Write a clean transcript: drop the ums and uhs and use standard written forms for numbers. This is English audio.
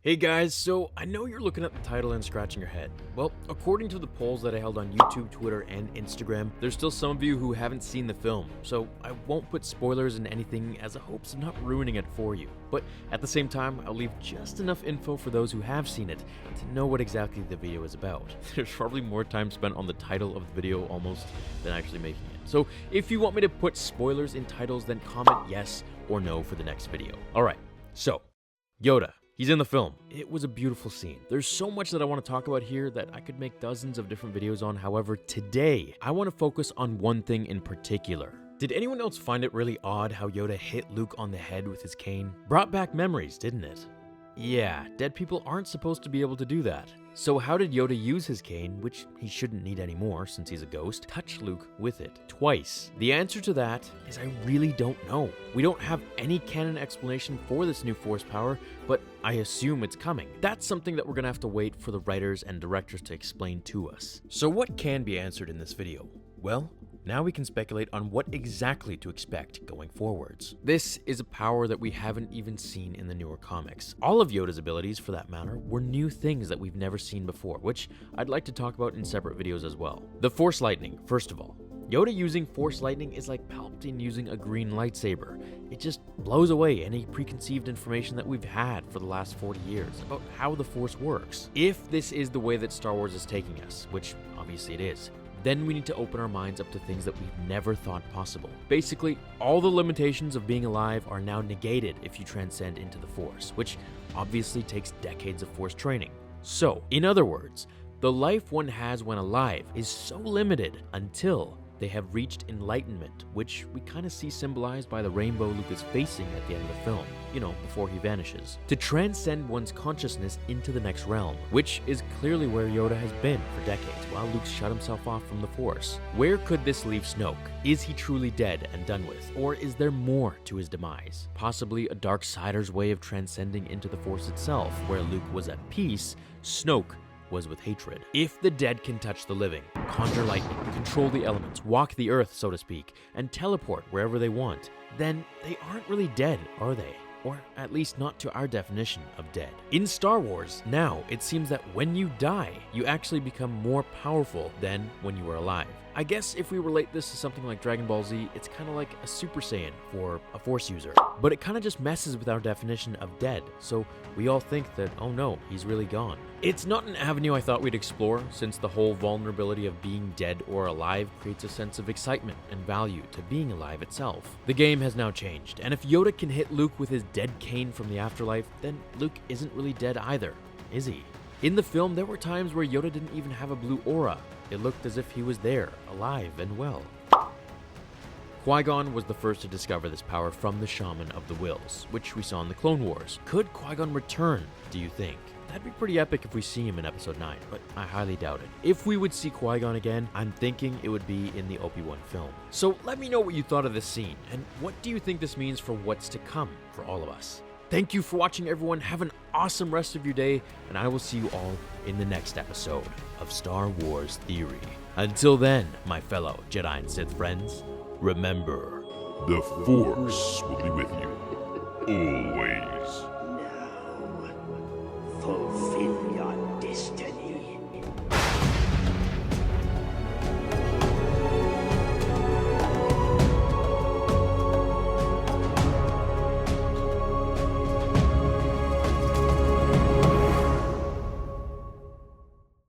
Hey guys, so I know you're looking at the title and scratching your head. Well, according to the polls that I held on YouTube, Twitter, and Instagram, there's still some of you who haven't seen the film, so I won't put spoilers in anything as a hopes of not ruining it for you. But at the same time, I'll leave just enough info for those who have seen it to know what exactly the video is about. There's probably more time spent on the title of the video almost than actually making it. So if you want me to put spoilers in titles, then comment yes or no for the next video. Alright, so Yoda. He's in the film. It was a beautiful scene. There's so much that I want to talk about here that I could make dozens of different videos on. However, today, I want to focus on one thing in particular. Did anyone else find it really odd how Yoda hit Luke on the head with his cane? Brought back memories, didn't it? Yeah, dead people aren't supposed to be able to do that. So how did Yoda use his cane, which he shouldn't need anymore since he's a ghost, touch Luke with it twice? The answer to that is I really don't know. We don't have any canon explanation for this new force power, but I assume it's coming. That's something that we're gonna have to wait for the writers and directors to explain to us. So what can be answered in this video? Well, now we can speculate on what exactly to expect going forwards. This is a power that we haven't even seen in the newer comics. All of Yoda's abilities, for that matter, were new things that we've never seen before, which I'd like to talk about in separate videos as well. The Force Lightning, first of all. Yoda using Force Lightning is like Palpatine using a green lightsaber. It just blows away any preconceived information that we've had for the last 40 years about how the Force works. If this is the way that Star Wars is taking us, which obviously it is, then we need to open our minds up to things that we've never thought possible. Basically, all the limitations of being alive are now negated if you transcend into the Force, which obviously takes decades of Force training. So, in other words, the life one has when alive is so limited until they have reached enlightenment, which we kind of see symbolized by the rainbow Luke is facing at the end of the film, before he vanishes. To transcend one's consciousness into the next realm, which is clearly where Yoda has been for decades while Luke shut himself off from the Force. Where could this leave Snoke? Is he truly dead and done with, or is there more to his demise? Possibly a Darksider's way of transcending into the Force itself, where Luke was at peace, Snoke was with hatred. If the dead can touch the living, conjure lightning, control the elements, walk the earth, so to speak, and teleport wherever they want, then they aren't really dead, are they? Or at least not to our definition of dead. In Star Wars, now, it seems that when you die, you actually become more powerful than when you were alive. I guess if we relate this to something like Dragon Ball Z, it's kind of like a Super Saiyan for a Force user. But it kind of just messes with our definition of dead, so we all think that, oh no, he's really gone. It's not an avenue I thought we'd explore, since the whole vulnerability of being dead or alive creates a sense of excitement and value to being alive itself. The game has now changed, and if Yoda can hit Luke with his dead cane from the afterlife, then Luke isn't really dead either, is he? In the film, there were times where Yoda didn't even have a blue aura. It looked as if he was there, alive and well. Qui-Gon was the first to discover this power from the Shaman of the Wills, which we saw in the Clone Wars. Could Qui-Gon return, do you think? That'd be pretty epic if we see him in Episode 9, but I highly doubt it. If we would see Qui-Gon again, I'm thinking it would be in the Obi-Wan film. So let me know what you thought of this scene, and what do you think this means for what's to come for all of us? Thank you for watching, everyone. Have an awesome rest of your day, and I will see you all in the next episode of Star Wars Theory. Until then, my fellow Jedi and Sith friends, remember, the Force will be with you, always. Now, fulfill